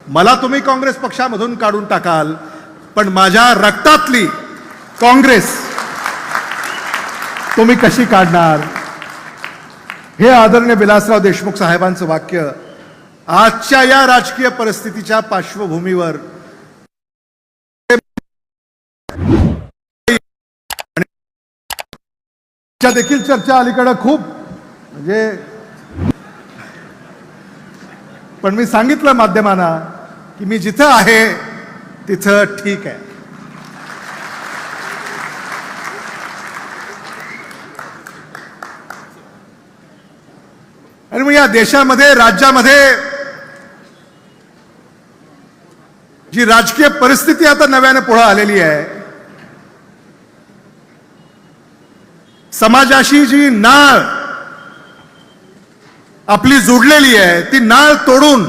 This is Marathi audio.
मला तुम्ही काँग्रेस पक्षामधून काढून टाकाल, पण माझ्या रक्तातली काँग्रेस तुम्ही कशी काढणार? हे आदरणीय विलासराव देशमुख साहेबांचं वाक्य आजच्या या राजकीय परिस्थितीच्या पार्श्वभूमीवर देखील चर्चा अलीकडे खूप म्हणजे, पण मी सांगितलं माध्यमांना की मी जिथं आहे तिथं ठीक आहे. आणि मग या देशामध्ये राज्यामध्ये जी राजकीय परिस्थिती आता नव्याने पुढे आलेली आहे, समाजाशी जी नाळ आपली जोडलेली आहे ती नाळ तोडून